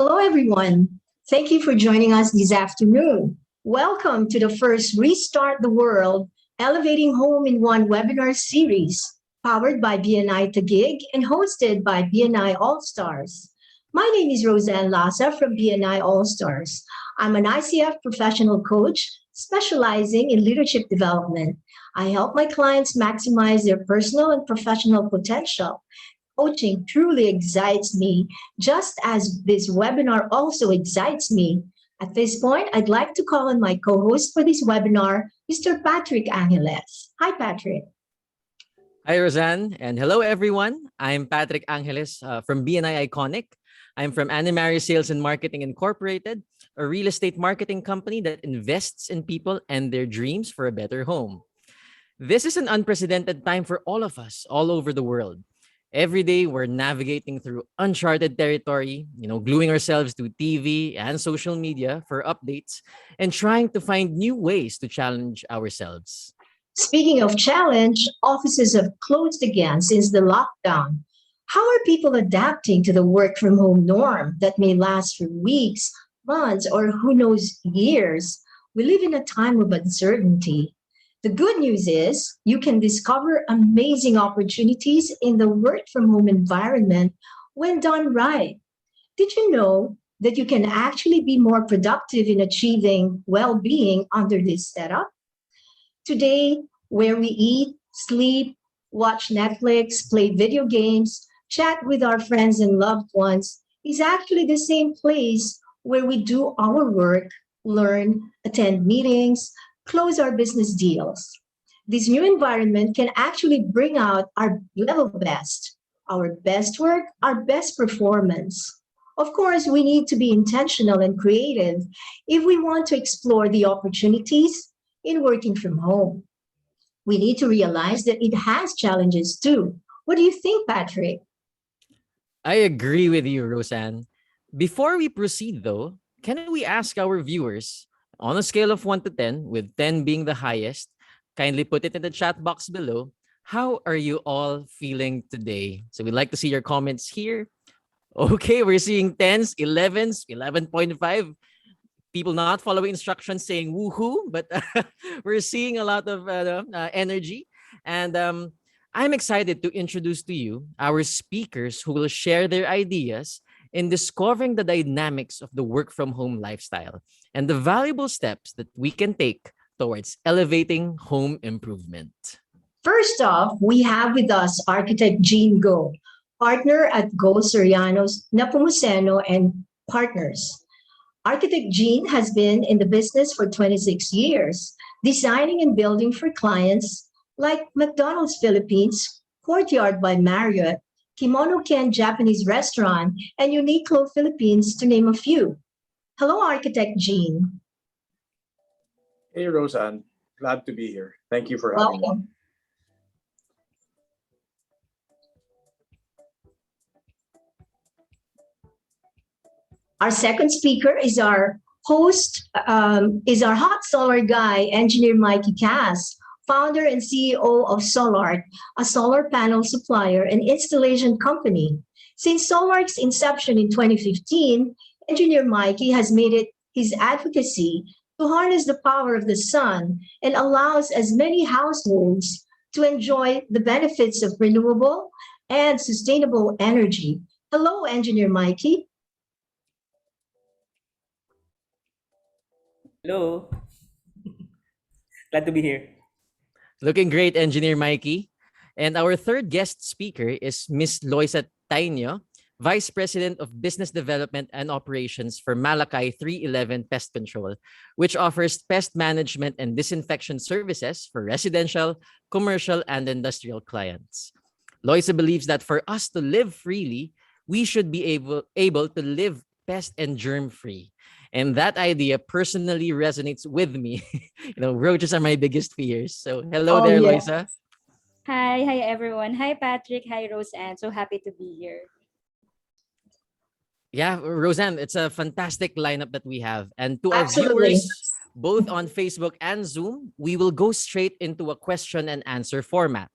Hello, everyone. Thank you for joining us this afternoon. Welcome to the first Restart the World Elevating Home in One webinar series, powered by BNI Taguig and hosted by BNI All Stars. My name is Roseanne Lasa from BNI All Stars. I'm an ICF professional coach specializing in leadership development. I help my clients maximize their personal and professional potential. Coaching truly excites me, just as this webinar also excites me. At this point, I'd like to call on my co-host for this webinar, Mr. Patrick Angeles. Hi, Patrick. Hi, Roseanne, and hello, everyone. I'm Patrick Angeles from BNI Iconic. I'm from Animary Sales and Marketing Incorporated, a real estate marketing company that invests in people and their dreams for a better home. This is an unprecedented time for all of us, all over the world. Every day, we're navigating through uncharted territory, gluing ourselves to TV and social media for updates and trying to find new ways to challenge ourselves. Speaking of challenge, offices have closed again since the lockdown. How are people adapting to the work from home norm that may last for weeks, months, or who knows, years? We live in a time of uncertainty. The good news is you can discover amazing opportunities in the work from home environment when done right. Did you know that you can actually be more productive in achieving well-being under this setup? Today, where we eat, sleep, watch Netflix, play video games, chat with our friends and loved ones is actually the same place where we do our work, learn, attend meetings, close our business deals. This new environment can actually bring out our level best, our best work, our best performance. Of course, we need to be intentional and creative if we want to explore the opportunities in working from home. We need to realize that it has challenges too. What do you think, Patrick? I agree with you, Roseanne. Before we proceed, though, can we ask our viewers, on a scale of 1 to 10, with 10 being the highest, kindly put it in the chat box below. How are you all feeling today? So we'd like to see your comments here. Okay, we're seeing 10s, 11s, 11.5. People not following instructions saying woohoo, but we're seeing a lot of energy. And I'm excited to introduce to you our speakers who will share their ideas in discovering the dynamics of the work from home lifestyle and the valuable steps that we can take towards elevating home improvement. First off, we have with us architect Jean Go, partner at Go Sorianos, Nepomuceno and Partners. Architect Jean has been in the business for 26 years, designing and building for clients like McDonald's Philippines, Courtyard by Marriott, Kimono Ken Japanese Restaurant, and Uniqlo Philippines, to name a few. Hello, Architect Jean. Hey, Roseanne. Glad to be here. Thank you for having me. Our second speaker is our host, is our hot solar guy, Engineer Mikey Cas, founder and CEO of SolarArt, a solar panel supplier and installation company. Since SolarArt's inception in 2015, Engineer Mikey has made it his advocacy to harness the power of the sun and allows as many households to enjoy the benefits of renewable and sustainable energy. Hello, Engineer Mikey. Hello. Glad to be here. Looking great, Engineer Mikey. And our third guest speaker is Miss Loisa Taiño, Vice President of Business Development and Operations for Malacay 311 Pest Control, which offers pest management and disinfection services for residential, commercial, and industrial clients. Loisa believes that for us to live freely, we should be able to live pest and germ-free. And that idea personally resonates with me. Roaches are my biggest fears. So hello there, yes. Loisa. Hi everyone. Hi Patrick, hi Roseanne. So happy to be here. Yeah, Roseanne, it's a fantastic lineup that we have. And to our Absolutely. viewers, both on Facebook and Zoom, we will go straight into a question and answer format.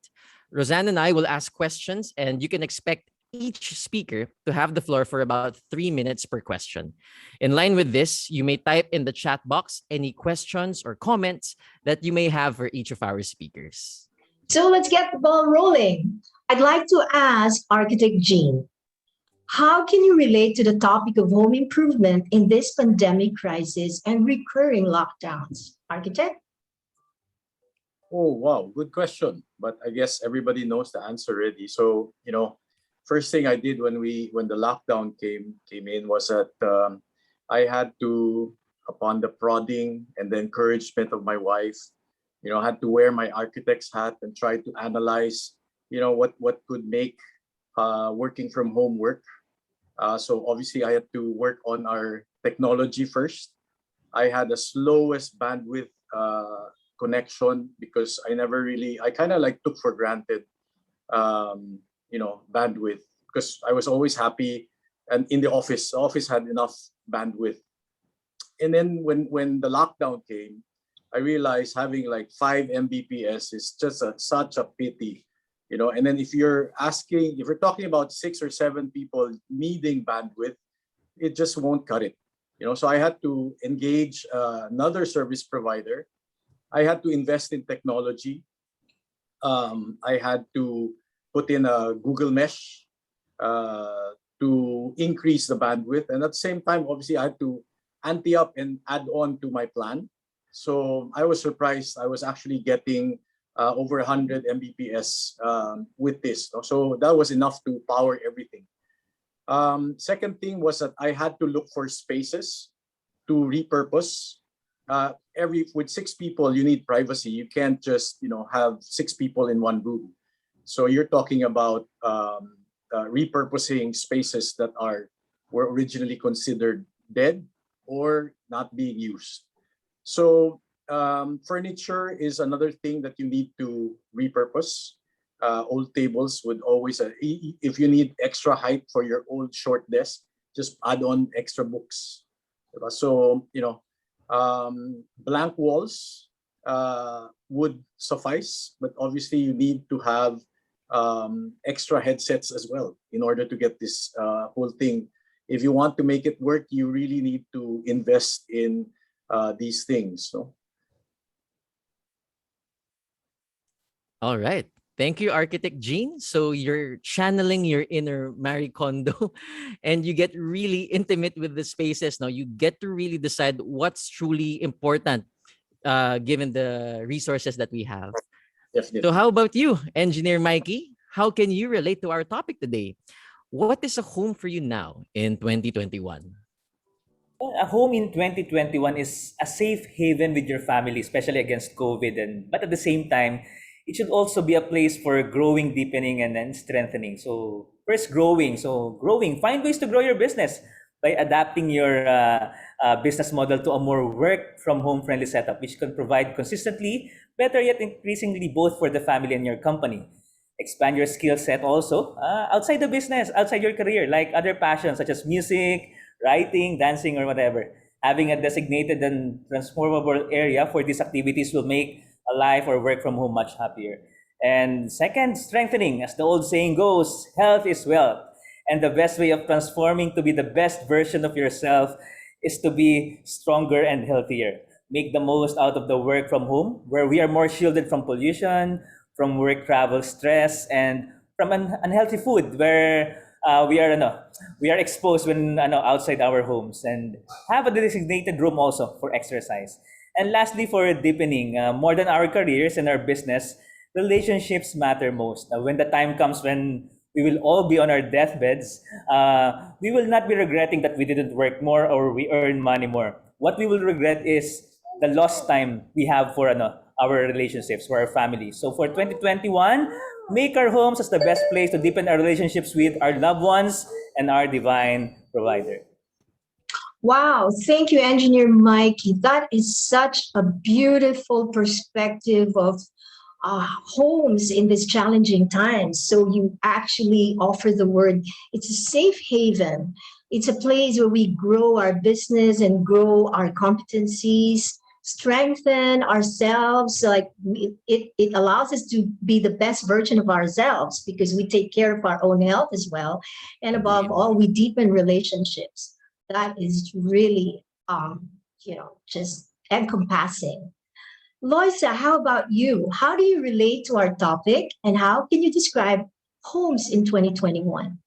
Roseanne and I will ask questions, and you can expect each speaker to have the floor for about 3 minutes per question. In line with this, you may type in the chat box any questions or comments that you may have for each of our speakers. So let's get the ball rolling. I'd like to ask Architect Jean, how can you relate to the topic of home improvement in this pandemic crisis and recurring lockdowns? Architect? Oh, wow, good question. But I guess everybody knows the answer already. So, first thing I did when the lockdown came in was that I had to, upon the prodding and the encouragement of my wife, I had to wear my architect's hat and try to analyze, what could make working from home work. So obviously I had to work on our technology first. I had the slowest bandwidth connection because I kind of like took for granted, bandwidth, because I was always happy and in the office had enough bandwidth. And then when the lockdown came, I realized having like 5 Mbps is just such a pity, and then if you're talking about 6 or 7 people needing bandwidth, it just won't cut it, so I had to engage another service provider. I had to invest in technology. I had to put in a Google Mesh to increase the bandwidth. And at the same time, obviously, I had to ante up and add on to my plan. So I was surprised. I was actually getting over 100 Mbps with this. So that was enough to power everything. Second thing was that I had to look for spaces to repurpose. With 6 people, you need privacy. You can't just have 6 people in one room. So you're talking about repurposing spaces that were originally considered dead or not being used. So furniture is another thing that you need to repurpose. Old tables would always, if you need extra height for your old short desk, just add on extra books. So, blank walls would suffice, but obviously you need to have extra headsets as well in order to get this whole thing. If you want to make it work, you really need to invest in these things. So. All right. Thank you, Architect Jean. So you're channeling your inner Marie Kondo and you get really intimate with the spaces. Now you get to really decide what's truly important given the resources that we have. Definitely. So how about you, Engineer Mikey? How can you relate to our topic today? What is a home for you now in 2021? A home in 2021 is a safe haven with your family, especially against COVID. But at the same time, it should also be a place for growing, deepening, and then strengthening. So first, growing. Find ways to grow your business by adapting your business model to a more work from home friendly setup, which can provide consistently, better yet increasingly both for the family and your company. Expand your skill set also outside the business, outside your career, like other passions such as music, writing, dancing, or whatever. Having a designated and transformable area for these activities will make a life or work from home much happier. And second, strengthening. As the old saying goes, health is wealth. And the best way of transforming to be the best version of yourself is to be stronger and healthier. Make the most out of the work from home, where we are more shielded from pollution, from work travel stress, and from unhealthy food, where we are exposed when outside our homes, and have a designated room also for exercise. And lastly, for deepening, more than our careers and our business, relationships matter most. When the time comes when we will all be on our deathbeds, we will not be regretting that we didn't work more or we earn money more. What we will regret is the lost time we have for our relationships, for our families. So for 2021, make our homes as the best place to deepen our relationships with our loved ones and our divine provider. Wow, thank you, Engineer Mikey. That is such a beautiful perspective of homes in these challenging times. So you actually offer the word, it's a safe haven. It's a place where we grow our business and grow our competencies, strengthen ourselves. Like it allows us to be the best version of ourselves because we take care of our own health as well. And above Agreed. all, we deepen relationships. That is really, just encompassing. Loisa, how about you? How do you relate to our topic and how can you describe homes in 2021?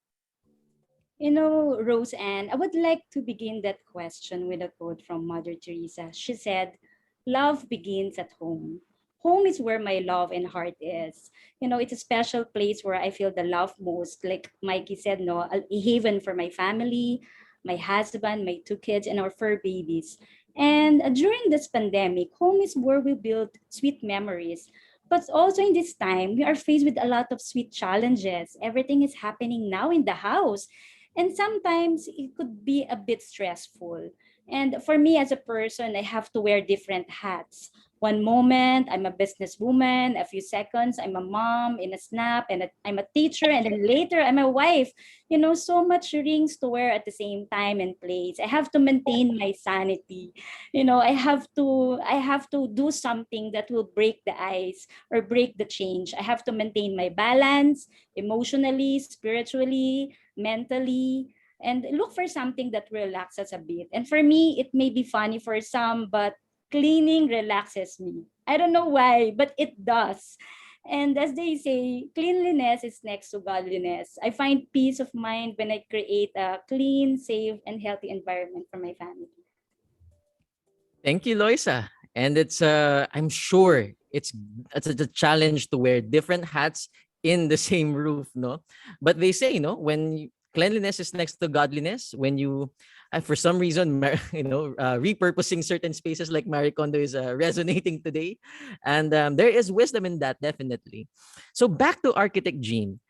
Rose Ann, I would like to begin that question with a quote from Mother Teresa. She said, "Love begins at home. Home is where my love and heart is. It's a special place where I feel the love most. Like Mikey said, no, a haven for my family, my husband, my two kids, and our fur babies. And during this pandemic, home is where we build sweet memories. But also in this time, we are faced with a lot of sweet challenges. Everything is happening now in the house. And sometimes it could be a bit stressful. And for me as a person, I have to wear different hats. One moment, I'm a businesswoman. A few seconds, I'm a mom in a snap, and I'm a teacher. And then later, I'm a wife. So much rings to wear at the same time and place. I have to maintain my sanity. I have to do something that will break the ice or break the change. I have to maintain my balance emotionally, spiritually, mentally, and look for something that relaxes a bit. And for me, it may be funny for some, but cleaning relaxes me. I don't know why, but it does. And as they say, cleanliness is next to godliness. I find peace of mind when I create a clean, safe, and healthy environment for my family. Thank you, Loisa. And I'm sure it's a challenge to wear different hats in the same roof, no? But they say, cleanliness is next to godliness. When you, for some reason, repurposing certain spaces like Marie Kondo is resonating today. And there is wisdom in that, definitely. So back to Architect Jean.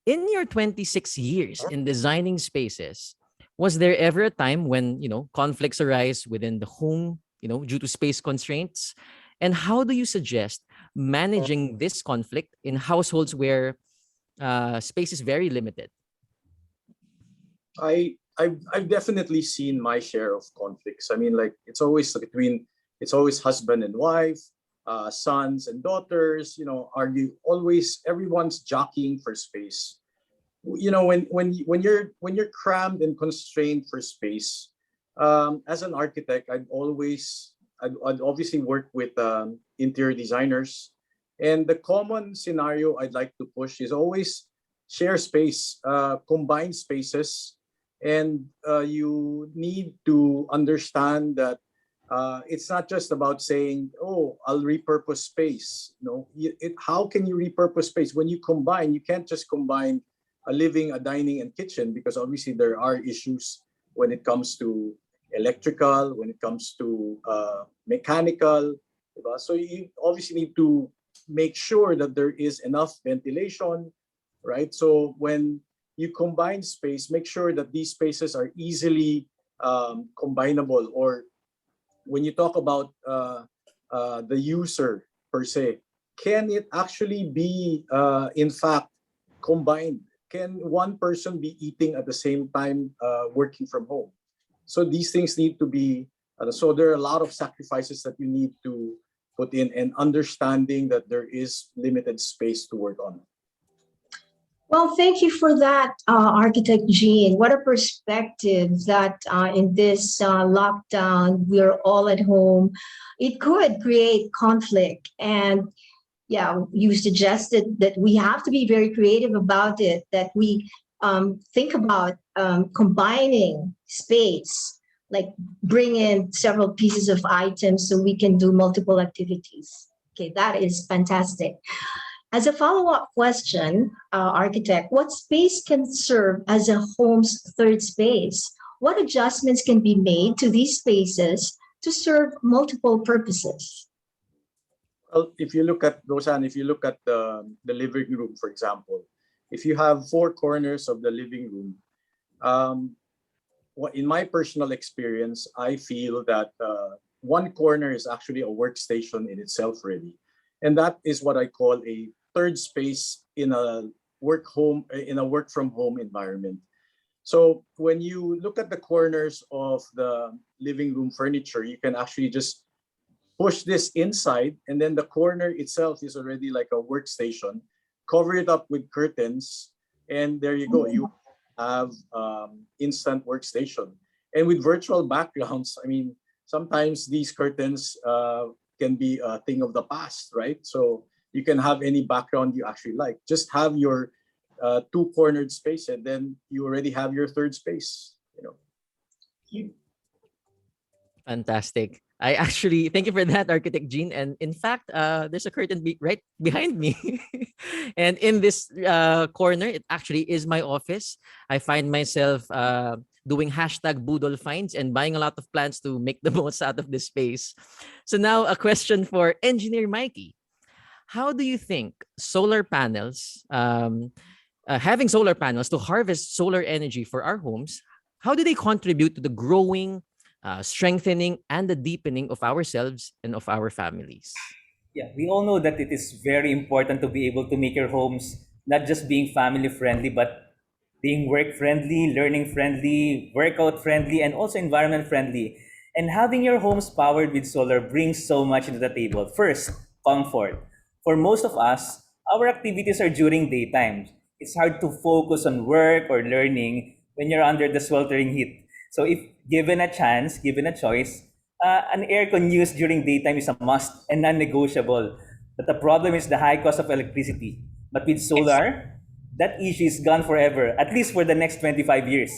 In your 26 years in designing spaces, was there ever a time when, conflicts arise within the home, due to space constraints? And how do you suggest managing this conflict in households where space is very limited? I've definitely seen my share of conflicts. I mean, like it's always husband and wife, sons and daughters. Argue always. Everyone's jockeying for space. When you're crammed and constrained for space, as an architect, I'd obviously work with interior designers, and the common scenario I'd like to push is always share space, combine spaces, and you need to understand that it's not just about saying, "Oh, I'll repurpose space." How can you repurpose space when you combine? You can't just combine a living, a dining, and kitchen because obviously there are issues when it comes to electrical, when it comes to mechanical. Diba? So you obviously need to make sure that there is enough ventilation, right? So when you combine space, make sure that these spaces are easily combinable. Or when you talk about the user per se, can it actually be, in fact, combined? Can one person be eating at the same time working from home? So these things need to be, so there are a lot of sacrifices that you need to put in, and understanding that there is limited space to work on. Well, thank you for that, Architect Jean. What a perspective that in this lockdown, we're all at home. It could create conflict. And yeah, you suggested that we have to be very creative about it, that we think about combining space, like bring in several pieces of items so we can do multiple activities. Okay, that is fantastic. As a follow-up question, architect, what space can serve as a home's third space? What adjustments can be made to these spaces to serve multiple purposes? Well, if you look at Roseanne, if you look at the living room, for example, if you have four corners of the living room, in my personal experience, I feel that one corner is actually a workstation in itself, really, and that is what I call a third space in a work from home environment. So when you look at the corners of the living room furniture, you can actually just push this inside, and then the corner itself is already like a workstation. Cover it up with curtains, and there you go. You have instant workstation. And with virtual backgrounds, I mean, sometimes these curtains can be a thing of the past, right? So you can have any background you actually like. Just have your two cornered space, and then you already have your third space. Fantastic. I actually thank you for that, Architect Jean. And in fact, there's a curtain right behind me, and in this corner, it actually is my office. I find myself doing hashtag Boodle finds and buying a lot of plants to make the most out of this space. So now, a question for Engineer Mikey: how do you think solar panels, having solar panels to harvest solar energy for our homes, how do they contribute to the growing, strengthening, and the deepening of ourselves and of our families? Yeah, we all know that it is very important to be able to make your homes not just being family friendly, but being work friendly, learning friendly, workout friendly, and also environment friendly. And having your homes powered with solar brings so much into the table. First, comfort. For most of us, our activities are during daytime. It's hard to focus on work or learning when you're under the sweltering heat. So if given a chance, given a choice, an aircon used during daytime is a must and non-negotiable. But the problem is the high cost of electricity. But with solar, that issue is gone forever, at least for the next 25 years.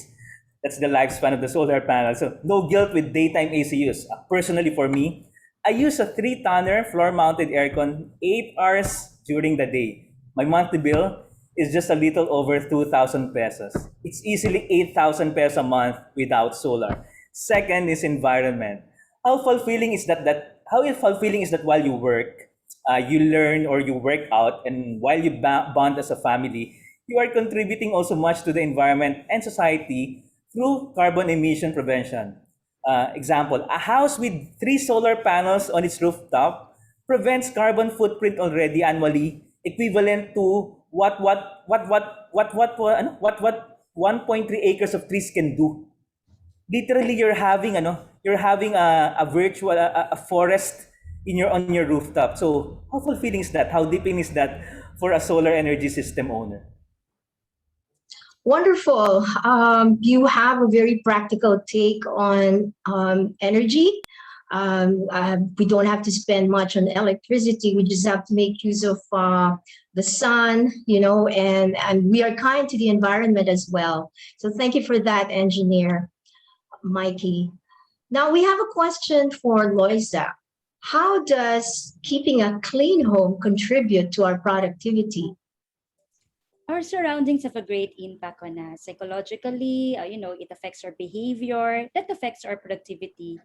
That's the lifespan of the solar panel. So no guilt with daytime AC use. Personally, for me, I use a 3-tonner floor-mounted aircon 8 hours during the day. My monthly bill is just a little over 2,000 pesos. It's easily 8,000 pesos a month without solar. Second is environment. How fulfilling is that while you work, you learn or you work out, and while you bond as a family, you are contributing also much to the environment and society through carbon emission prevention. Example, a house with 3 solar panels on its rooftop prevents carbon footprint already annually equivalent to what 1.3 acres of trees can do. Literally, you're having a virtual a forest in your on your rooftop. So how fulfilling is that? How deeping is that for a solar energy system owner? Wonderful. You have a very practical take on energy. We don't have to spend much on electricity. We just have to make use of the sun, and we are kind to the environment as well. So thank you for that, Engineer Mikey. Now we have a question for Loisa. How does keeping a clean home contribute to our productivity? Our surroundings have a great impact on us psychologically. It affects our behavior, that affects our productivity.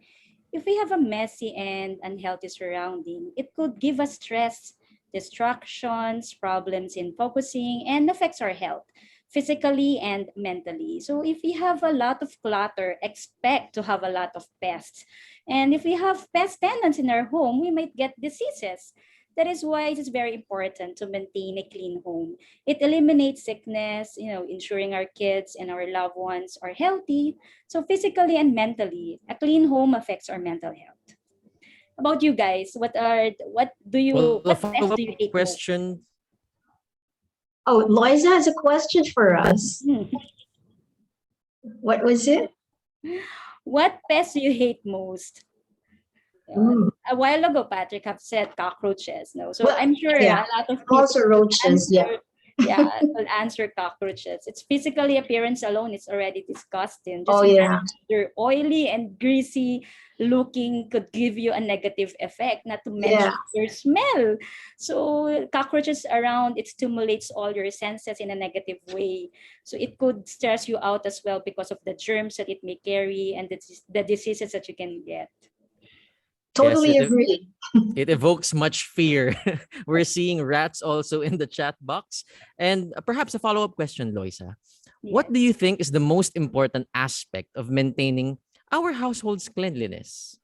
If we have a messy and unhealthy surrounding, it could give us stress, distractions, problems in focusing, and affects our health physically and mentally. So if we have a lot of clutter, expect to have a lot of pests. And if we have pest tenants in our home, we might get diseases. That is why it is very important to maintain a clean home. It eliminates sickness, ensuring our kids and our loved ones are healthy. So physically and mentally, a clean home affects our mental health. About you guys, what Well, a pest follow-up do you hate most? question. Oh, Loisa has a question for us. What was it? What pest do you hate most? A while ago, Patrick have said cockroaches. No, so Well, I'm sure yeah. a lot of people Also roaches, yeah. will answer cockroaches. It's physically appearance alone is already disgusting. Just Oh, yeah. imagine they're oily and greasy looking could give you a negative effect, not to mention Yeah. your smell. So cockroaches around, it stimulates all your senses in a negative way. So it could stress you out as well because of the germs that it may carry and the diseases that you can get. Yes, Totally agree. it evokes much fear. We're seeing rats also in the chat box. And perhaps a follow-up question, Loisa. What do you think is the most important aspect of maintaining our household's cleanliness?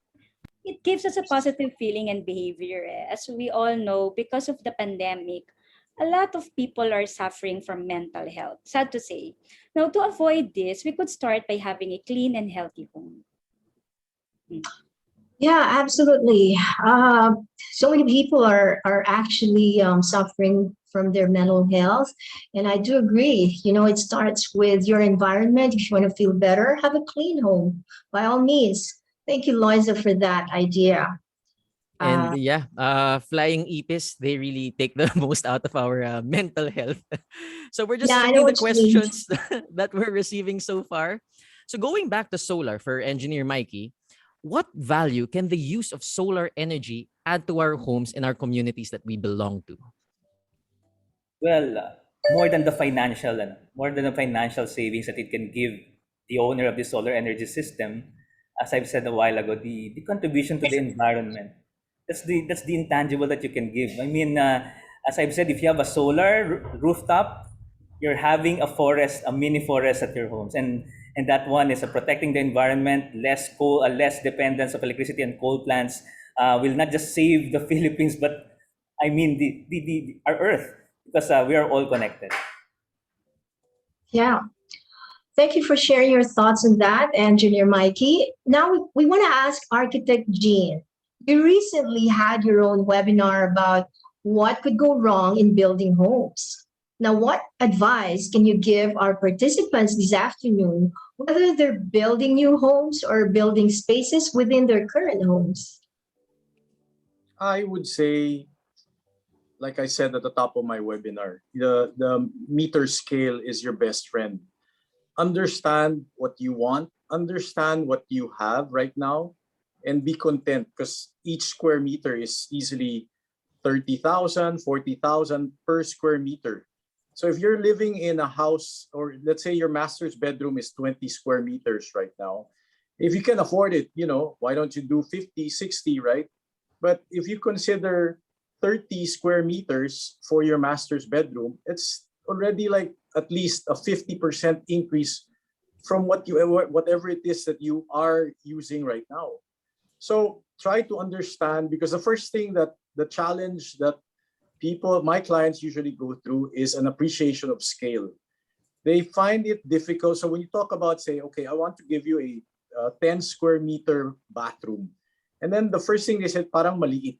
It gives us a positive feeling and behavior. As we all know, because of the pandemic, a lot of people are suffering from mental health. Sad to say. Now, to avoid this, we could start by having a clean and healthy home. Yeah, absolutely. So many people are actually suffering from their mental health, and I do agree. You know, it starts with your environment. If you want to feel better, have a clean home. By all means. Thank you, Loisa, for that idea. And Uh, yeah, flying ipis, they really take the most out of our mental health. So we're yeah, just I know reading the what you mean. questions that we're receiving so far. So going back to solar for engineer Mikey, what value can the use of solar energy add to our homes and our communities that we belong to? Well, more than the financial savings that it can give the owner of the solar energy system, as I've said a while ago, the contribution to the environment. That's the intangible that you can give. I mean, as I've said, if you have a solar rooftop, you're having a forest, a mini forest at your homes, and that one is protecting the environment, less coal, less dependence of electricity and coal plants. Will not just save the Philippines, but I mean the our Earth, because we are all connected. Yeah. Thank you for sharing your thoughts on that, Engineer Mikey. Now we want to ask Architect Jean. You recently had your own webinar about what could go wrong in building homes. Now, what advice can you give our participants this afternoon, whether they're building new homes or building spaces within their current homes? I would say, like I said at the top of my webinar, the meter scale is your best friend. Understand what you want, understand what you have right now, and be content, because each square meter is easily 30,000, 40,000 per square meter. So if you're living in a house, or let's say your master's bedroom is 20 square meters right now, if you can afford it, why don't you do 50, 60, right? But if you consider 30 square meters for your master's bedroom, it's already like at least a 50% increase from whatever it is that you are using right now. So try to understand, because the first thing that the challenge that my clients usually go through is an appreciation of scale. They find it difficult. So when you talk about, say, okay, I want to give you a 10 square meter bathroom. And then the first thing they said, parang maliit,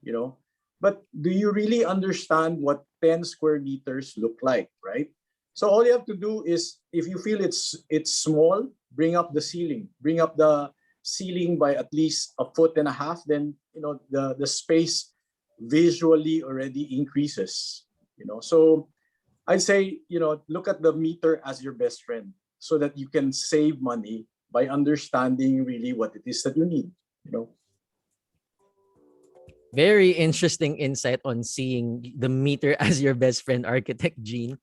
you know. But do you really understand what 10 square meters look like, right? So all you have to do is, if you feel it's small, bring up the ceiling. Bring up the ceiling by at least a foot and a half, then the space visually already increases. So I'd say, look at the meter as your best friend, so that you can save money by understanding really what it is that you need, you know. Very interesting insight on seeing the meter as your best friend, Architect Jean.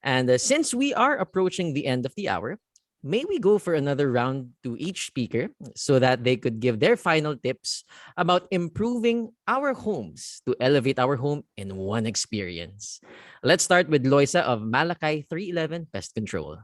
And since we are approaching the end of the hour, may we go for another round to each speaker so that they could give their final tips about improving our homes to elevate our home in one experience. Let's start with Loisa of Malachi 311 Pest Control.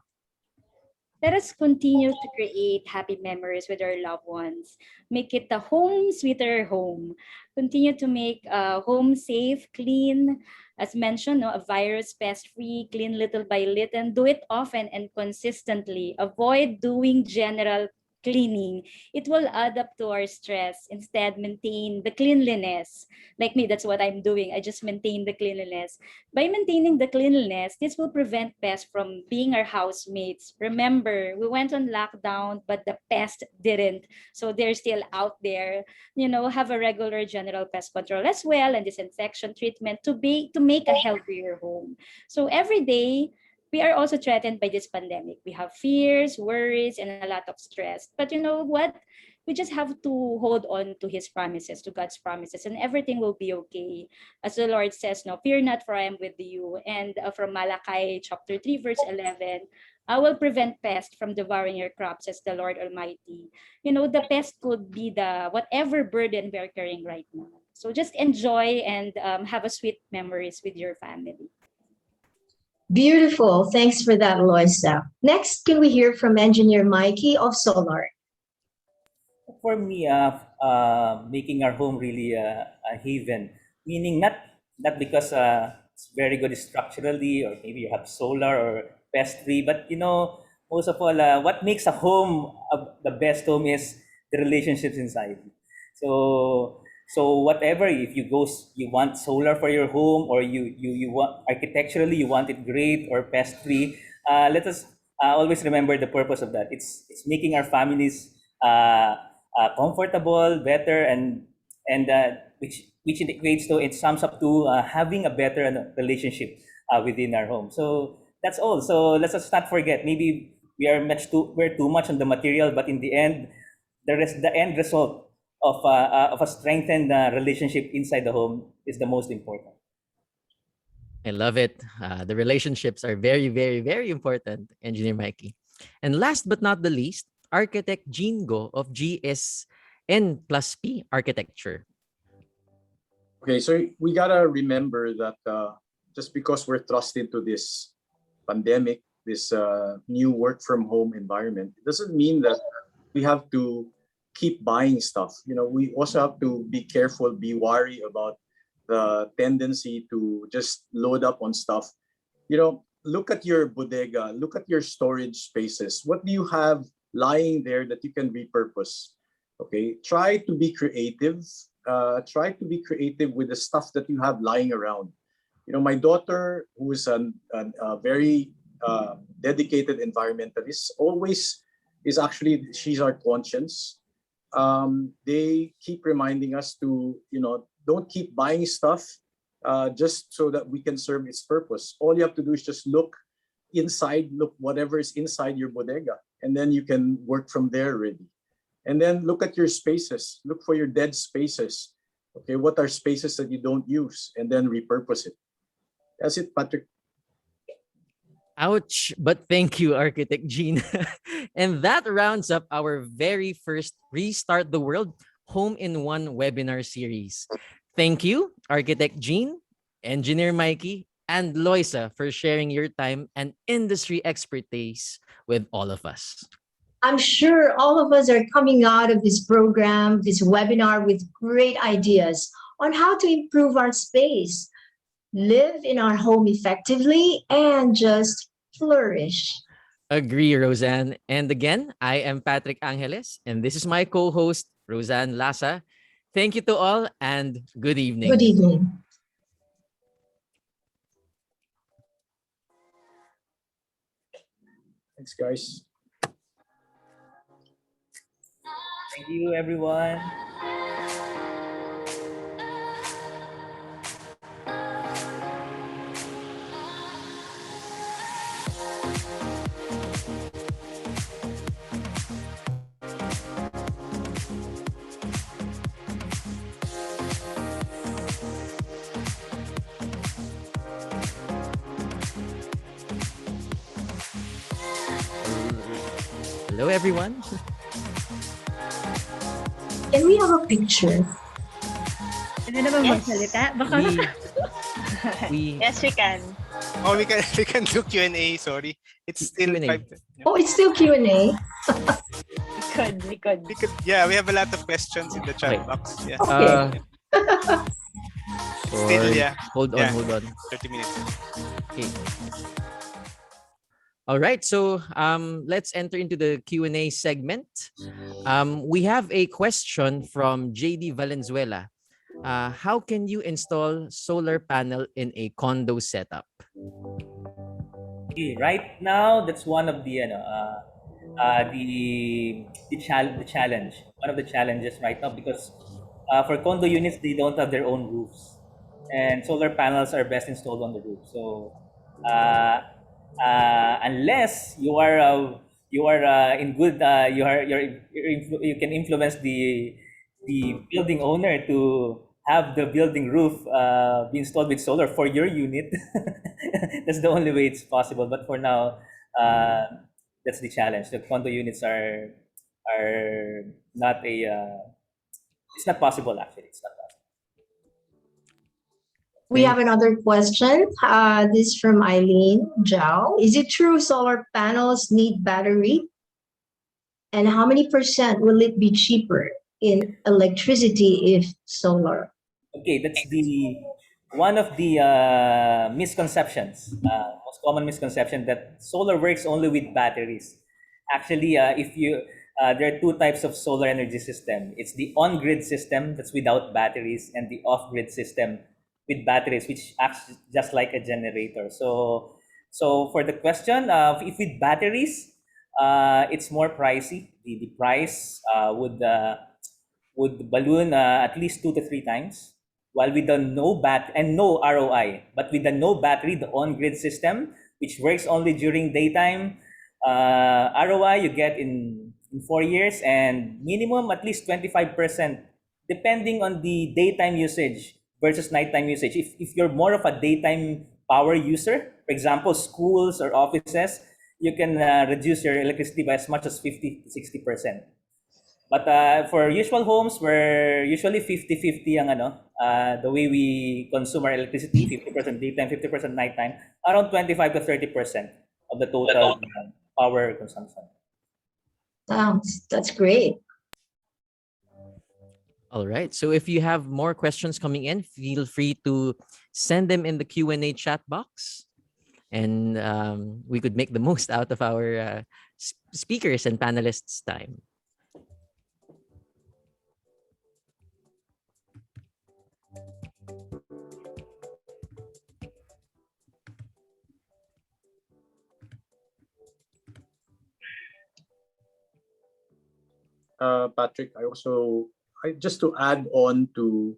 Let us continue to create happy memories with our loved ones. Make it the home sweeter home. Continue to make home safe, clean, as mentioned, no, a virus pest free, clean little by little, and do it often and consistently. Avoid doing general cleaning. It will add up to our stress. Instead, maintain the cleanliness. Like me, that's what I'm doing. I just maintain the cleanliness. By maintaining the cleanliness, this will prevent pests from being our housemates. Remember, we went on lockdown, but the pest didn't. So they're still out there. Have a regular general pest control as well and disinfection treatment to make a healthier home. So every day, we are also threatened by this pandemic. We have fears, worries, and a lot of stress. But you know what? We just have to hold on to his promises, to God's promises, and everything will be okay. As the Lord says, no, fear not, for I am with you. And from Malachi chapter 3, verse 11, I will prevent pest from devouring your crops, says the Lord Almighty. The pest could be the whatever burden we're carrying right now. So just enjoy and have a sweet memories with your family. Beautiful. Thanks for that, Loisa. Next, can we hear from Engineer Mikey of Solar? For me, making our home really a haven, meaning not because it's very good structurally, or maybe you have solar or pest free, but most of all, what makes a home the best home is the relationships inside. So whatever, if you want solar for your home, or you want architecturally you want it great or pest free, let us always remember the purpose of that. It's making our families comfortable, better, and which it equates to, it sums up to having a better relationship within our home. So that's all. So let's just not forget. Maybe we're too much on the material, but in the end, the end result of a strengthened relationship inside the home is the most important. I love it. The relationships are very, very, very important, Engineer Mikey. And last but not the least, Architect Jingo of GSN plus P Architecture. Okay, so we gotta remember that just because we're thrust into this pandemic, this new work from home environment, it doesn't mean that we have to keep buying stuff. We also have to be careful, be wary about the tendency to just load up on stuff. Look at your bodega, look at your storage spaces. What do you have lying there that you can repurpose? Okay, try to be creative. Try to be creative with the stuff that you have lying around. My daughter, who is a very dedicated environmentalist, always is actually, she's our conscience. They keep reminding us to, don't keep buying stuff just so that we can serve its purpose. All you have to do is just look inside, look whatever is inside your bodega, and then you can work from there already. And then look at your spaces, look for your dead spaces. Okay, what are spaces that you don't use, and then repurpose it. That's it, Patrick. Ouch, but thank you, Architect Gene. And that rounds up our very first Restart the World Home in One webinar series. Thank you, Architect Gene, Engineer Mikey, and Loisa for sharing your time and industry expertise with all of us. I'm sure all of us are coming out of this program, this webinar, with great ideas on how to improve our space, live in our home effectively, and just flourish. Agree, Roseanne. And again, I am Patrick Angeles, and this is my co-host, Roseanne Lasa. Thank you to all, and good evening. Good evening. Thanks, guys. Thank you, everyone. Hello, everyone. Can we have a picture? Pwede na bang magsalita? Baka we Yes, we can. Oh, we can do Q&A. Sorry, it's still Q&A. 5. Oh, it's still Q&A. We could. Yeah, we have a lot of questions in the chat Okay. box. Yeah, Okay. still, sorry. yeah, Hold on, yeah. hold on. 30 minutes. Okay. All right, so let's enter into the Q&A segment. We have a question from JD Valenzuela. How can you install solar panel in a condo setup? Okay, right now, that's one of the challenge. One of the challenges right now, because for condo units, they don't have their own roofs, and solar panels are best installed on the roof. So unless you are in good, you can influence the building owner to have the building roof be installed with solar for your unit. That's the only way it's possible. But for now, that's the challenge. The condo units are not it's not possible, actually. It's not possible. We have another question. This is from Eileen Zhao. Is it true solar panels need battery? And how many % will it be cheaper in electricity if solar? Okay, that's the one of the misconceptions, most common misconception, that solar works only with batteries. Actually, if you there are two types of solar energy system. It's the on-grid system that's without batteries, and the off-grid system with batteries, which acts just like a generator. So for the question, if with batteries, it's more pricey. The price would balloon at least 2 to 3 times. While with the no bat and no ROI, but with the no battery, the on-grid system, which works only during daytime, ROI you get in 4 years, and minimum at least 25%, depending on the daytime usage versus nighttime usage. If you're more of a daytime power user, for example, schools or offices, you can reduce your electricity by as much as 50 to 60%. But for usual homes, we're usually 50-50 ang the way we consume our electricity, 50% daytime, 50% nighttime, around 25 to 30% of the total power consumption. That's great. All right. So if you have more questions coming in, feel free to send them in the Q&A chat box. And we could make the most out of our speakers and panelists' time. Patrick, just to add on to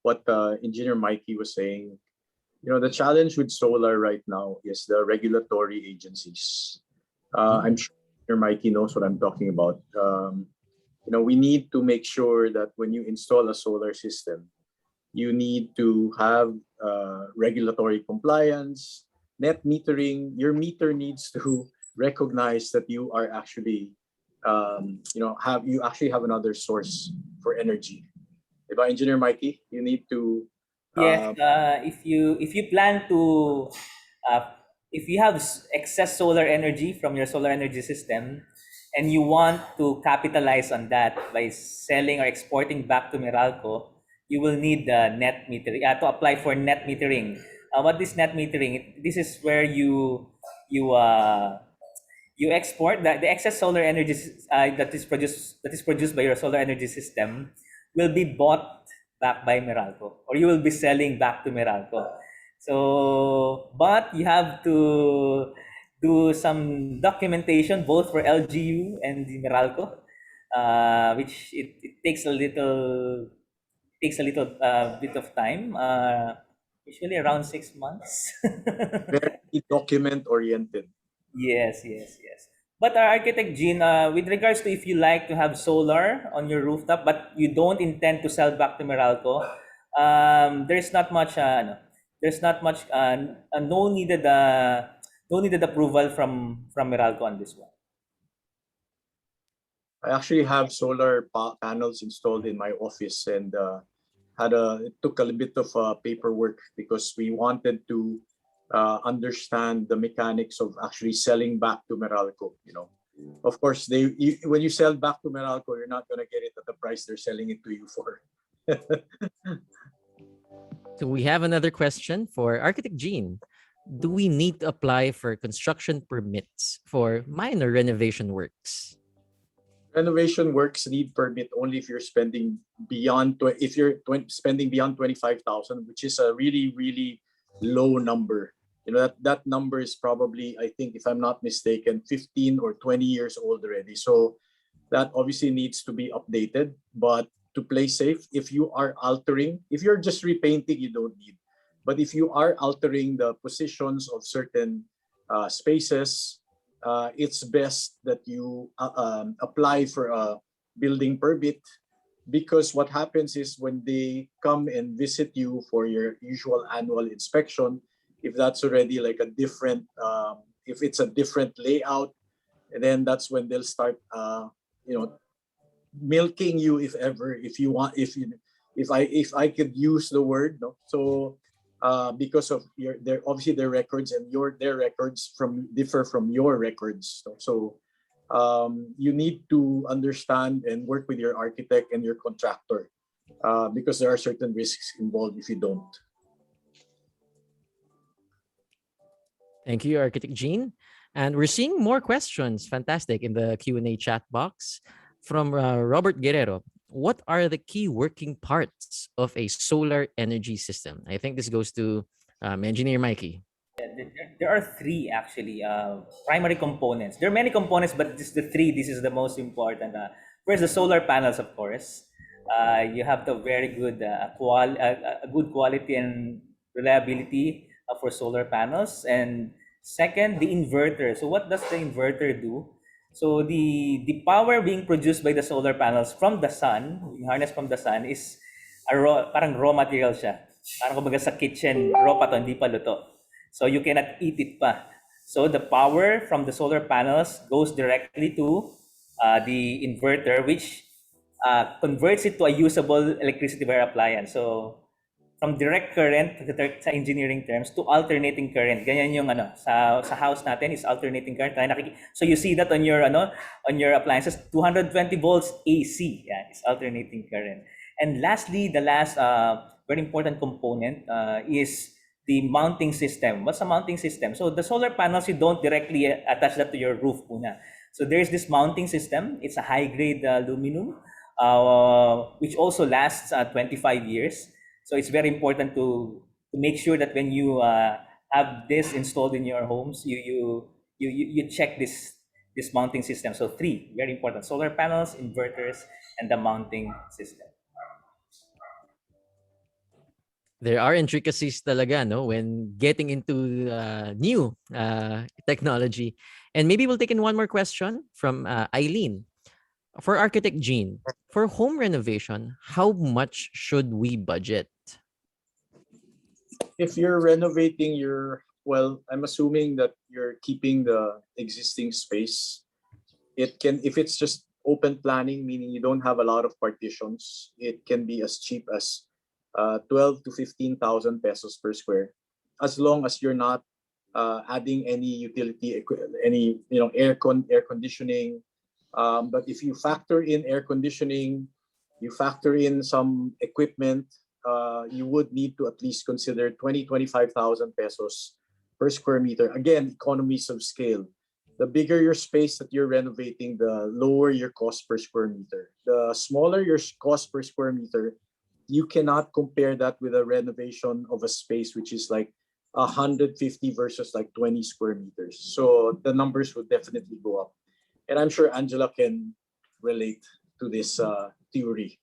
what Engineer Mikey was saying, the challenge with solar right now is the regulatory agencies. I'm sure Engineer Mikey knows what I'm talking about. We need to make sure that when you install a solar system, you need to have regulatory compliance, net metering. Your meter needs to recognize that you are actually you actually have another source for energy. Diba, Engineer Mikey, you need to Yes, if you plan to if you have excess solar energy from your solar energy system, and you want to capitalize on that by selling or exporting back to Meralco, you will need the net metering to apply for net metering. What is net metering? This is where you export the excess solar energy that is produced by your solar energy system will be bought back by Meralco, or you will be selling back to Meralco. So, but you have to do some documentation both for LGU and the Meralco, which it takes a little bit of time, usually around 6 months. very document oriented. Yes. But Architect Jean, with regards to if you like to have solar on your rooftop, but you don't intend to sell back to Meralco, there's not much, no needed approval from Meralco on this one. I actually have solar panels installed in my office, and it took a little bit of paperwork because we wanted to understand the mechanics of actually selling back to Meralco. Of course, when you sell back to Meralco, you're not going to get it at the price they're selling it to you for. So we have another question for Architect Jean. Do we need to apply for construction permits for minor renovation works? Renovation works need permit only if you're spending beyond spending beyond 25,000, which is a really, really low number. That number is probably, I think, if I'm not mistaken, 15 or 20 years old already. So that obviously needs to be updated. But to play safe, if you're just repainting, you don't need. But if you are altering the positions of certain spaces, it's best that you apply for a building permit, because what happens is when they come and visit you for your usual annual inspection, if that's already like a different, if it's a different layout, then that's when they'll start, milking you, if ever, if I could use the word, no. So because of their records and their records differ from your records. So you need to understand and work with your architect and your contractor, because there are certain risks involved if you don't. Thank you, Architect Jean. And we're seeing more questions, fantastic, in the Q&A chat box from Robert Guerrero. What are the key working parts of a solar energy system? I think this goes to Engineer Mikey. There are three actually primary components. There are many components, but just the three. This is the most important. First, the solar panels, of course. You have the very good good quality and reliability for solar panels. And second, the inverter. So what does the inverter do? So the power being produced by the solar panels from the sun, harnessed from the sun, is parang raw material siya. Parang kumbaga sa kitchen, raw pa to, hindi pa luto. So you cannot eat it pa. So the power from the solar panels goes directly to the inverter, which converts it to a usable electricity via appliance. So from direct current sa engineering terms to alternating current. Ganyan yung sa house natin is alternating current. So you see that on your appliances, 220 volts AC. Yeah, it's alternating current. And lastly, the last very important component is the mounting system. What's a mounting system? So the solar panels, you don't directly attach that to your roof muna. So there's this mounting system. It's a high-grade aluminum, which also lasts 25 years. So it's very important to make sure that when you have this installed in your homes, you check this mounting system. So three, very important: solar panels, inverters, and the mounting system. There are intricacies talaga, no, when getting into new technology. And maybe we'll take in one more question from Eileen. For Architect Jean, for home renovation, how much should we budget? If you're renovating I'm assuming that you're keeping the existing space. If it's just open planning, meaning you don't have a lot of partitions, it can be as cheap as 12 to 15,000 pesos per square, as long as you're not adding any utility, any air conditioning. But if you factor in air conditioning, you factor in some equipment, you would need to at least consider 25,000 pesos per square meter. Again, economies of scale. The bigger your space that you're renovating, the lower your cost per square meter. The smaller your cost per square meter, you cannot compare that with a renovation of a space which is like 150 versus like 20 square meters. So the numbers would definitely go up. And I'm sure Angela can relate to this theory.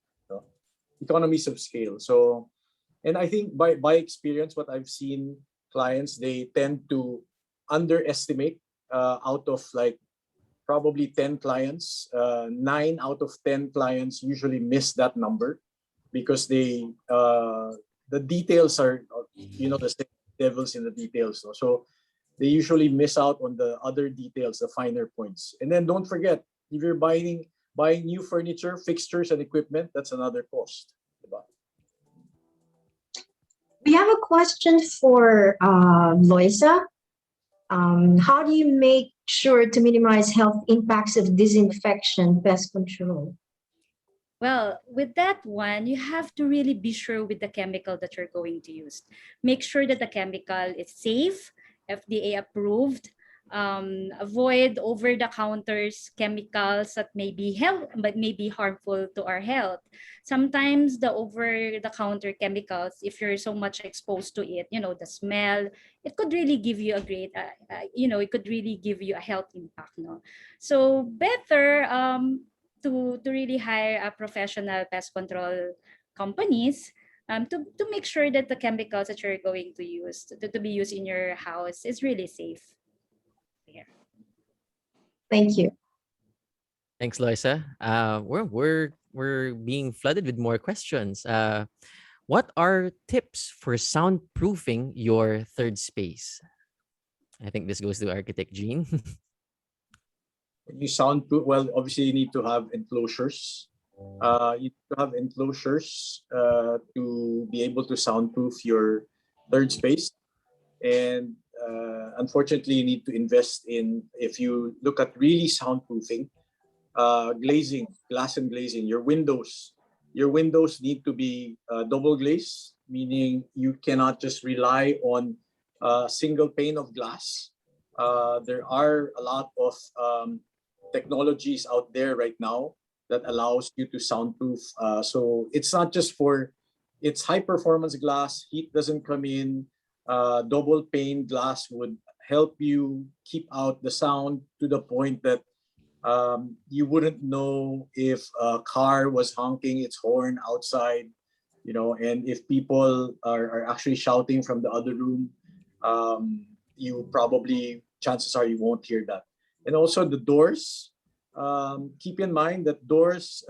Economies of scale. So, and I think by experience, what I've seen clients, they tend to underestimate out of like probably 10 clients, 9 out of 10 clients usually miss that number because the details are, the devils in the details. So they usually miss out on the other details, the finer points. And then don't forget, if you're buying new furniture, fixtures, and equipment, that's another cost. We have a question for Loisa. How do you make sure to minimize health impacts of disinfection, pest control? Well, with that one, you have to really be sure with the chemical that you're going to use. Make sure that the chemical is safe, FDA approved. Avoid over-the-counters chemicals that may be harmful to our health. Sometimes the over-the-counter chemicals, if you're so much exposed to it, the smell, it could really give you a great, it could really give you a health impact. No, so better to really hire a professional pest control companies to make sure that the chemicals that you're going to use to be used in your house is really safe. Yeah. Thank you. Thanks, Loisa. We're being flooded with more questions. What are tips for soundproofing your third space? I think this goes to Architect Jean. When you soundproof, well, obviously you need to have enclosures. You need to have enclosures to be able to soundproof your third space. And unfortunately, you need to invest in, if you look at really soundproofing, glazing, glass and glazing. Your windows need to be double glazed, meaning you cannot just rely on a single pane of glass. There are a lot of technologies out there right now that allows you to soundproof. So it's not just for, it's high performance glass, heat doesn't come in, double pane glass would help you keep out the sound to the point that you wouldn't know if a car was honking its horn outside, and if people are actually shouting from the other room, you probably, chances are you won't hear that. And also the doors, keep in mind that doors,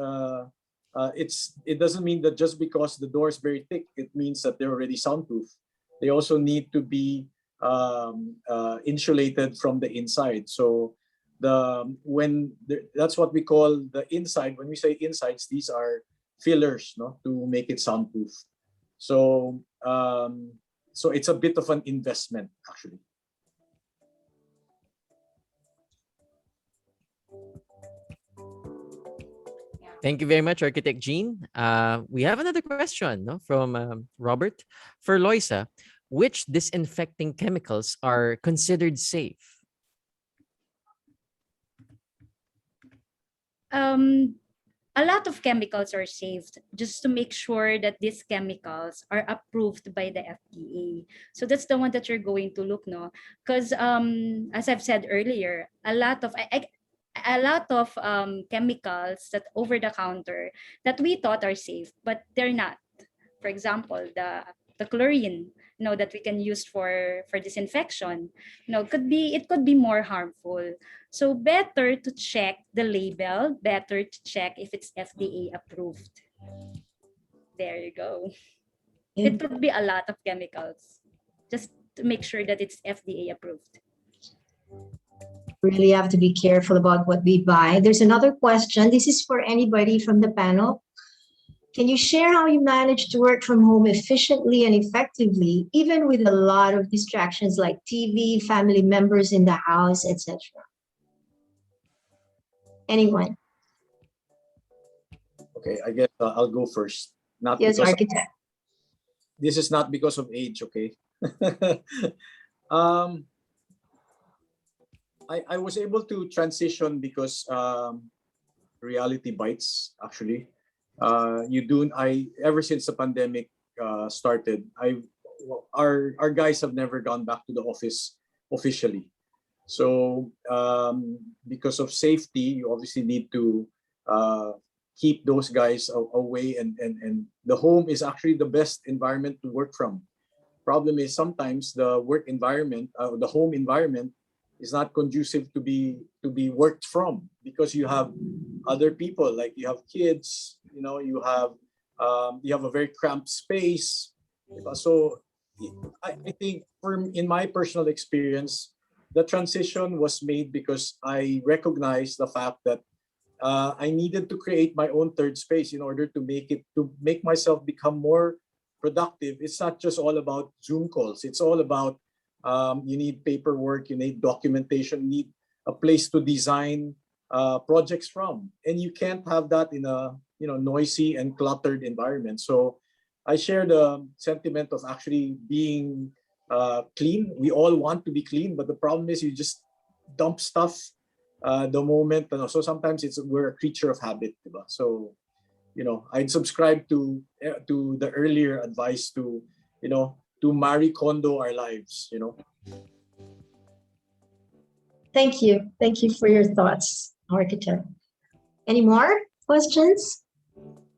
it doesn't mean that just because the door is very thick, it means that they're already soundproof. They also need to be insulated from the inside. So that's what we call the inside. When we say insides, these are fillers, no, to make it soundproof. So so it's a bit of an investment actually. Thank you very much, Architect Jean. We have another question, no, from Robert. For Loisa, which disinfecting chemicals are considered safe? A lot of chemicals are saved just to make sure that these chemicals are approved by the FDA. So that's the one that you're going to look, no? Because as I've said earlier, a lot of chemicals that over the counter that we thought are safe, but they're not. For example, the chlorine, that we can use for disinfection, it could be more harmful. So better to check the label, better to check if it's FDA approved. There you go. It could be a lot of chemicals. Just to make sure that it's FDA approved. Really have to be careful about what we buy. There's another question. This is for anybody from the panel. Can you share how you manage to work from home efficiently and effectively, even with a lot of distractions like TV, family members in the house, etc.? Anyone? Okay, I guess I'll go first. Not Yes, because architect. this is not because of age, okay? I was able to transition because reality bites actually. Ever since the pandemic started, our guys have never gone back to the office officially. So because of safety, you obviously need to keep those guys away, and the home is actually the best environment to work from. Problem is sometimes the work environment, the home environment, is not conducive to be worked from, because you have other people, like you have kids, you have a very cramped space. So I think in my personal experience, the transition was made because I recognized the fact that I needed to create my own third space in order to make myself become more productive. It's not just all about Zoom calls. It's all about you need paperwork, you need documentation, you need a place to design projects from, and you can't have that in a noisy and cluttered environment. So I share the sentiment of actually being clean. We all want to be clean, but the problem is you just dump stuff the moment. So sometimes we're a creature of habit, diba? So I'd subscribe to the earlier advice to to Marie Kondo our lives. Thank you. Thank you for your thoughts, architect. Any more questions?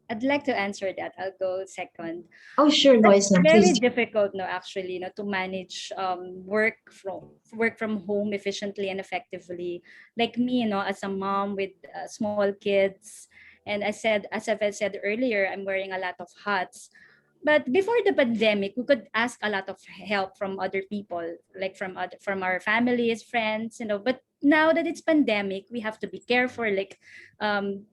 I'd like to answer that. I'll go second. Oh, sure, It's Loisa, very please. difficult, no, actually, to manage work from home efficiently and effectively. Like me, as a mom with small kids, and as I've said earlier, I'm wearing a lot of hats. But before the pandemic, we could ask a lot of help from other people, like from our families, friends, But now that it's pandemic, we have to be careful, like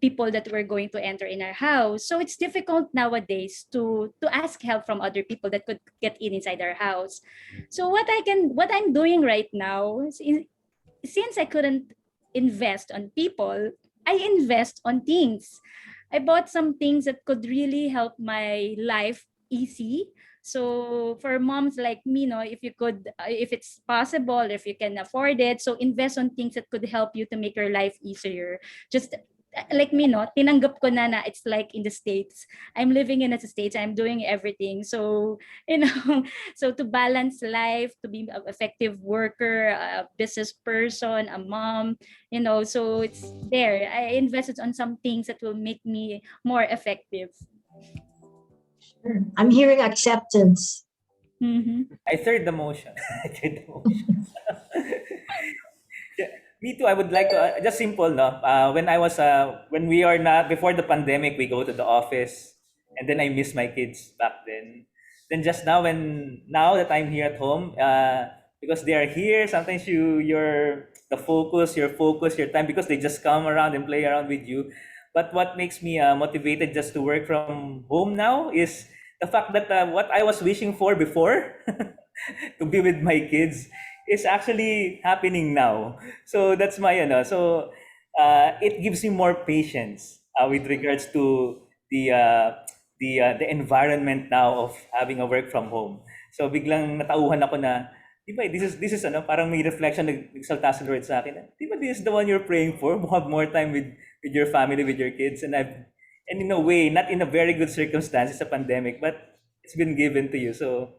people that we're going to enter in our house. So it's difficult nowadays to ask help from other people that could get inside our house. So what I'm doing right now is, since I couldn't invest on people, I invest on things. I bought some things that could really help my life easy. So for moms like me, no, if you could, if it's possible, if you can afford it, so invest on things that could help you to make your life easier. Just like me, no, tinanggap ko na it's like in the States. I'm living in the States. I'm doing everything. So, so to balance life, to be an effective worker, a business person, a mom, so it's there. I invested on some things that will make me more effective. I'm hearing acceptance. I third the motion. I third the motion. Yeah, me too. I would like to just simple, no. When we are not before the pandemic, we go to the office, and then I miss my kids back then. Then just now that I'm here at home, because they are here, sometimes you're the focus, your time because they just come around and play around with you. But what makes me motivated just to work from home now is the fact that what I was wishing for before to be with my kids is actually happening now. So that's my it gives me more patience with regards to the environment now of having a work from home. So biglang natauhan ako na, di ba, this is parang may reflection nagsalta sa Lord sa akin. Di ba this is the one you're praying for? Have more time with your family, with your kids, and in a way, not in a very good circumstances, a pandemic, but it's been given to you. So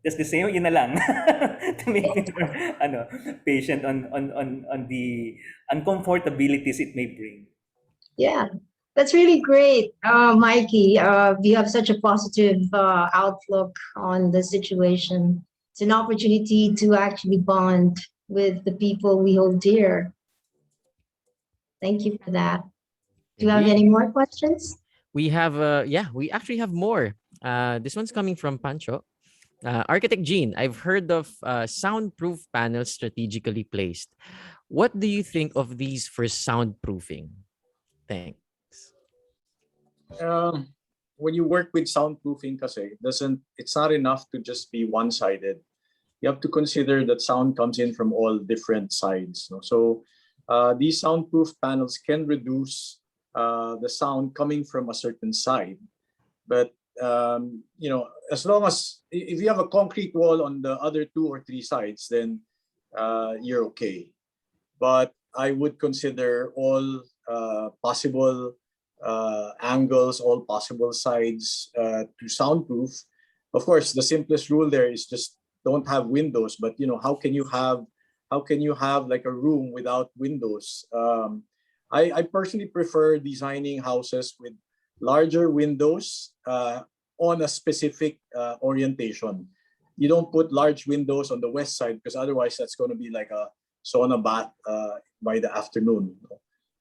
just the same, yun na lang. To make me more patient on the uncomfortabilities it may bring. Yeah, that's really great, Mikey. You have such a positive outlook on the situation. It's an opportunity to actually bond with the people we hold dear. Thank you for that. Do you have any more questions? We have, we actually have more. This one's coming from Pancho. Architect Jean, I've heard of soundproof panels strategically placed. What do you think of these for soundproofing? Thanks. When you work with soundproofing kasi, it's not enough to just be one-sided. You have to consider that sound comes in from all different sides. No? So these soundproof panels can reduce the sound coming from a certain side. But as long as if you have a concrete wall on the other 2 or 3 sides, then you're okay. But I would consider all possible angles, all possible sides to soundproof. Of course, the simplest rule there is just don't have windows. But how can you have like a room without windows? I personally prefer designing houses with larger windows on a specific orientation. You don't put large windows on the west side because otherwise that's going to be like a sauna bath by the afternoon.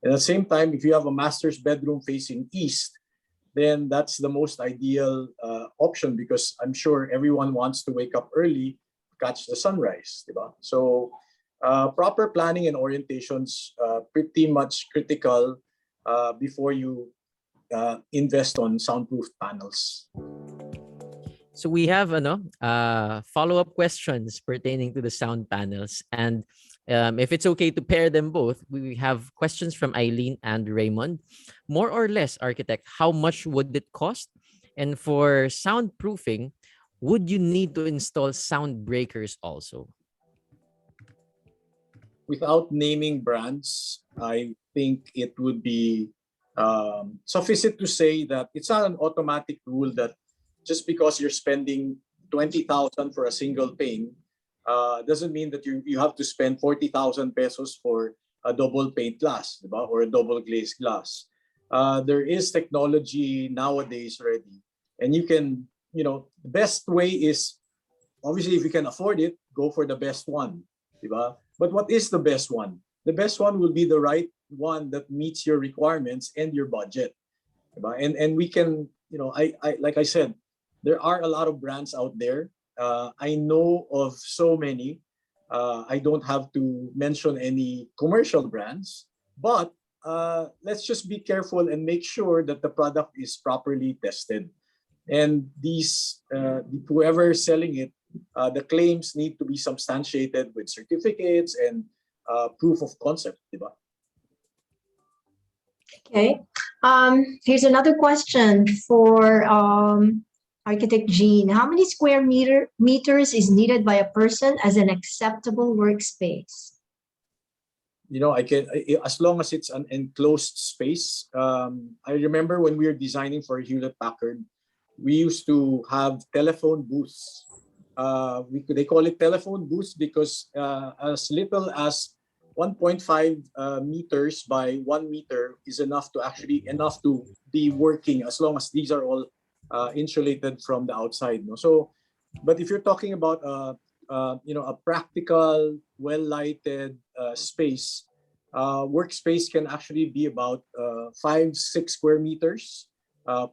And at the same time, if you have a master's bedroom facing east, then that's the most ideal option because I'm sure everyone wants to wake up early to catch the sunrise. Diba? So proper planning and orientations pretty much critical before you invest on soundproof panels. So we have follow-up questions pertaining to the sound panels. And if it's okay to pair them both, we have questions from Eileen and Raymond. More or less, architect, how much would it cost? And for soundproofing, would you need to install sound breakers also? Without naming brands, I think it would be sufficient to say that it's not an automatic rule that just because you're spending 20,000 for a single pane doesn't mean that you have to spend 40,000 pesos for a double pane glass, diba? Or a double glazed glass. There is technology nowadays already, and you can, the best way is obviously if you can afford it, go for the best one, diba? But what is the best one? The best one will be the right one that meets your requirements and your budget, diba? And we can, I like I said, there are a lot of brands out there. I know of so many. I don't have to mention any commercial brands, but let's just be careful and make sure that the product is properly tested. And whoever is selling it, the claims need to be substantiated with certificates and proof of concept. Diba? Okay. Here's another question for Architect Jean, how many square meters is needed by a person as an acceptable workspace? As long as it's an enclosed space. I remember when we were designing for Hewlett Packard, we used to have telephone booths. They call it telephone booths because as little as 1.5 meters by 1 meter is enough to be working, as long as these are all insulated from the outside. No? So, but if you're talking about a practical, well-lighted space, workspace can actually be about 5-6 square meters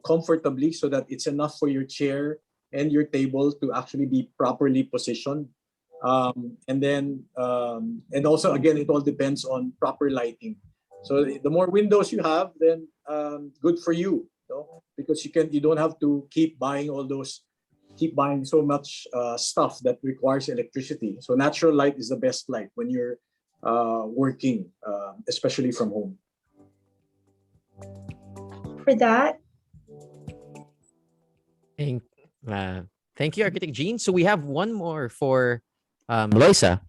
comfortably, so that it's enough for your chair and your table to actually be properly positioned. And also, again, it all depends on proper lighting. So the more windows you have, then good for you, because you don't have to keep buying so much stuff that requires electricity. So natural light is the best light when you're working, especially from home. For that, Thank you, Architect Jean. So we have one more for Loisa.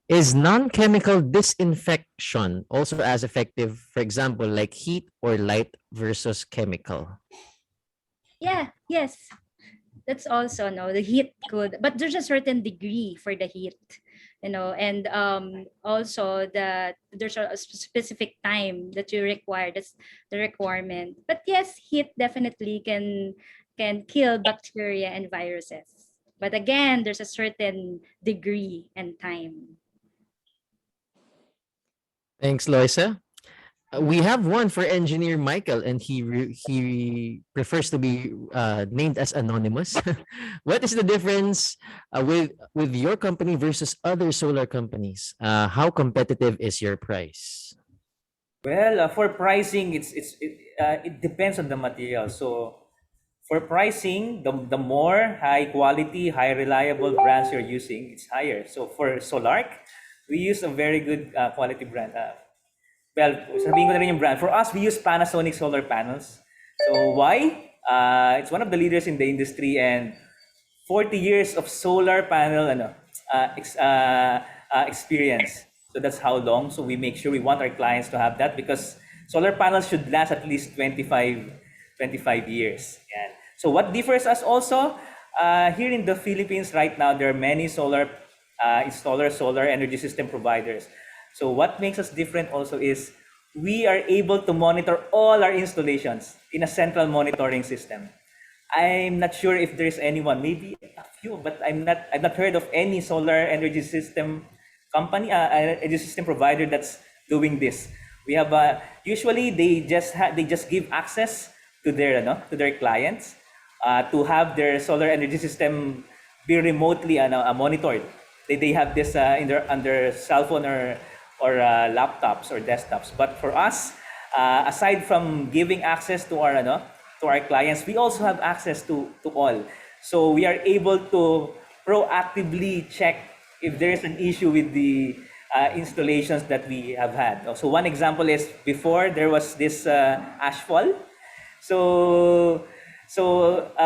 Is non-chemical disinfection also as effective, for example, like heat or light versus chemical? Yeah, yes. That's also the heat could, but there's a certain degree for the heat, and also that there's a specific time that you require. That's the requirement. But yes, heat definitely can kill bacteria and viruses. But again, there's a certain degree and time. Thanks, Loisa. We have one for engineer Michael, and he prefers to be named as anonymous. What is the difference with your company versus other solar companies? How competitive is your price? Well, for pricing, it depends on the material. So for pricing, the more high quality, high reliable brands you're using, it's higher. So for Solarc, we use a very good quality brand. Well, sabihin ko na rin yung brand. For us, we use Panasonic solar panels. So why? It's one of the leaders in the industry, and 40 years of solar panel experience. So that's how long. So we make sure we want our clients to have that, because solar panels should last at least 25 years. Yeah. So what differs us also, here in the Philippines right now, there are many solar installers, solar energy system providers. So what makes us different also is we are able to monitor all our installations in a central monitoring system. I'm not sure if there's anyone, maybe a few, but I've not heard of any solar energy system company, energy system provider that's doing this. We have usually they just give access to their clients to have their solar energy system be remotely monitored. They have this on their cell phone or laptops or desktops. But for us, aside from giving access to our clients, we also have access to all. So we are able to proactively check if there is an issue with the installations that we have had. So one example is, before there was this ashfall. So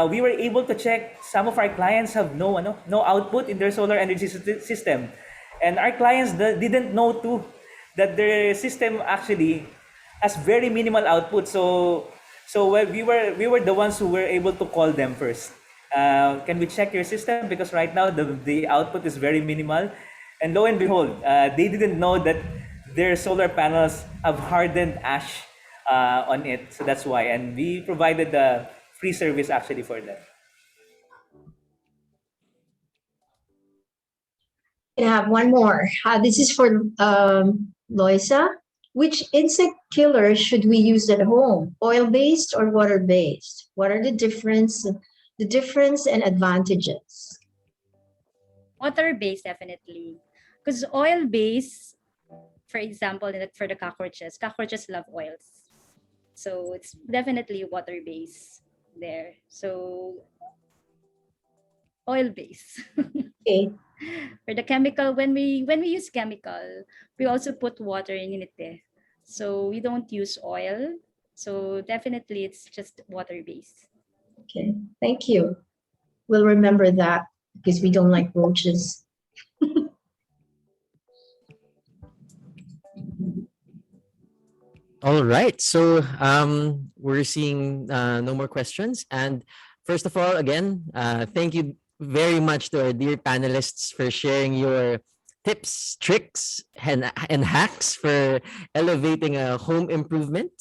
we were able to check some of our clients have no output in their solar energy system. And our clients didn't know too that their system actually has very minimal output. So we were the ones who were able to call them first. Can we check your system, because right now the output is very minimal. And lo and behold, they didn't know that their solar panels have hardened ash on it. So that's why. And we provided the free service actually for them. I have one more. This is for Loisa. Which insect killer should we use at home? Oil-based or water-based? What are the difference and advantages? Water-based, definitely. Because oil-based, for example, for the cockroaches love oils. So it's definitely water-based there. So oil-based. Okay. For the chemical, when we use chemical, we also put water in it. So we don't use oil. So definitely it's just water-based. Okay. Thank you. we'll remember that because we don't like roaches. All right. So we're seeing no more questions. And first of all, again, thank you very much to our dear panelists for sharing your tips, tricks, and hacks for elevating a home improvement.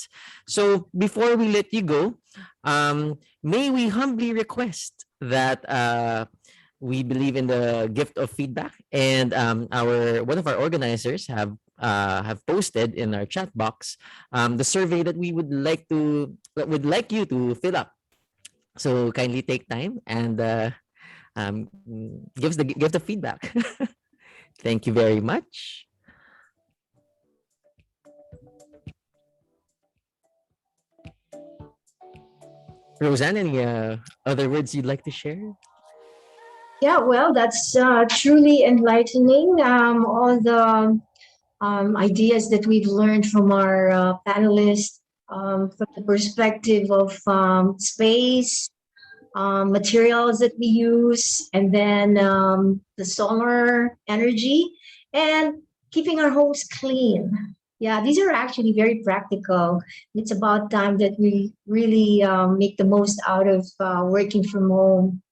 So before we let you go, may we humbly request that we believe in the gift of feedback, and our one of our organizers have posted in our chat box the survey that we would like you to fill up. So kindly take time and give the feedback. Thank you very much. Roseanne, any other words you'd like to share? Yeah, well, that's truly enlightening. All the ideas that we've learned from our panelists, from the perspective of space, materials that we use, and then the solar energy, and keeping our homes clean. Yeah, these are actually very practical. It's about time that we really make the most out of working from home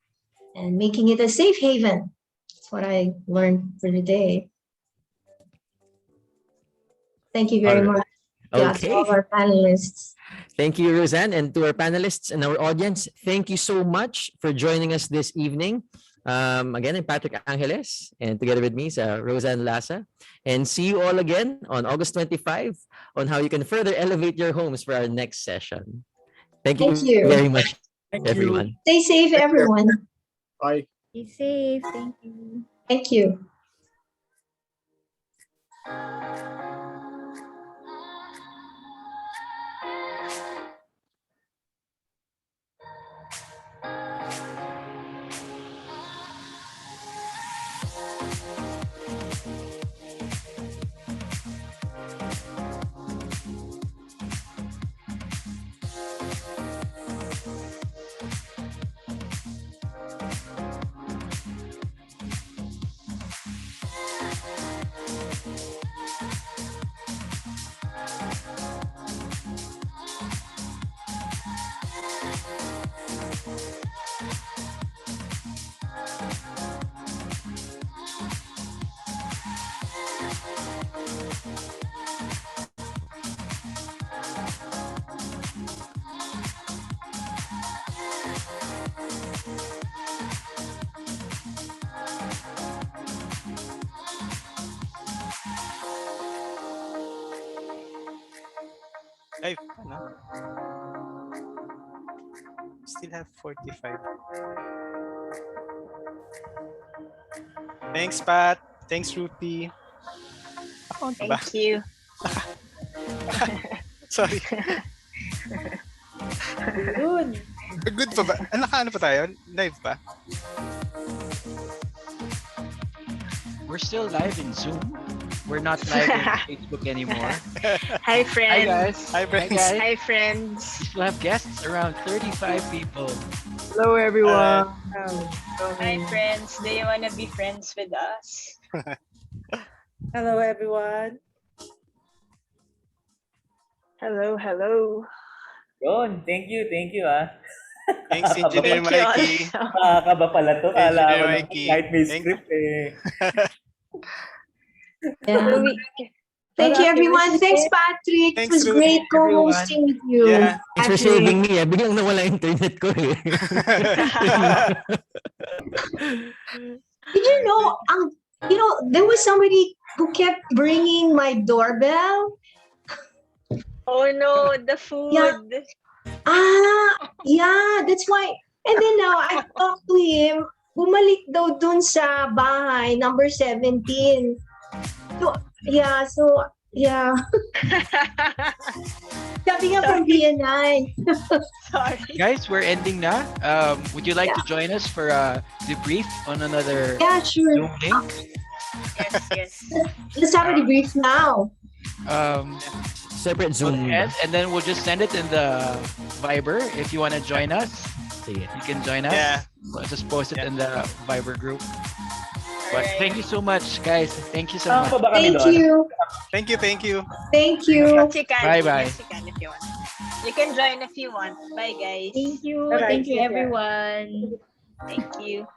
and making it a safe haven. That's what I learned for today. Thank you very All right. much. Yeah, to all Okay. our panelists. Thank you, Roseanne, and to our panelists and our audience. Thank you so much for joining us this evening. Again, I'm Patrick Angeles, and together with me is Roseanne Lasa. And see you all again on August 25 on how you can further elevate your homes for our next session. Thank Thank you you. very much, Thank you. everyone. Stay safe, everyone. Bye. Be safe. Thank you. Thank you. Live pa, no? Still have 45. Thanks, Pat. Thanks, Ruthie. Account ba? Thank you. Sorry. Good. Good pa ba? Naka-ano pa tayo? Live pa? We're still live in Zoom. We're not live in Facebook anymore. Hi, Hi friends. guys. Hi, friends. Hi guys. Hi, friends. We still have guests, around 35 people. Hello, everyone. Hi, friends. Do you want to be friends with us? Hello, everyone. Hello, hello. Yun, thank you Thanks, Engineer Thank you Mikey. also. Nakakaba pala to. Kala Engineer ko lang Mikey. kahit may Thank- script eh. Yeah. Thank you, everyone. Thanks, Patrick. Thanks, it was Ruth. great co-hosting with you. Yeah. Thanks for Patrick. saving me. Biglang nawala internet ko eh. Did you know, there was somebody who kept bringing my doorbell. Oh no, the food. Yeah, that's why. And then now I talked to him. Bumalik daw dun sa bahay, number 17. So, yeah. Sabi nga from BNI. Sorry. Guys, we're ending na. Would you like to join us for a debrief on another Yeah, sure. Zoom link? Yes. Let's have a debrief now. Separate Zoom. And then we'll just send it in the Viber if you want to join us. Sige. You can join us. Yeah. Just post it in the Viber group. But Alright. thank you so much, guys. Thank you so Tama much. pa ba kami Thank doon? you. Thank you. Thank you. Thank you. Yes, you can. Bye-bye. Yes, you can if you want. You can join if you want. Bye, guys. Thank you. Bye-bye. Thank you, See ya. everyone. Thank you.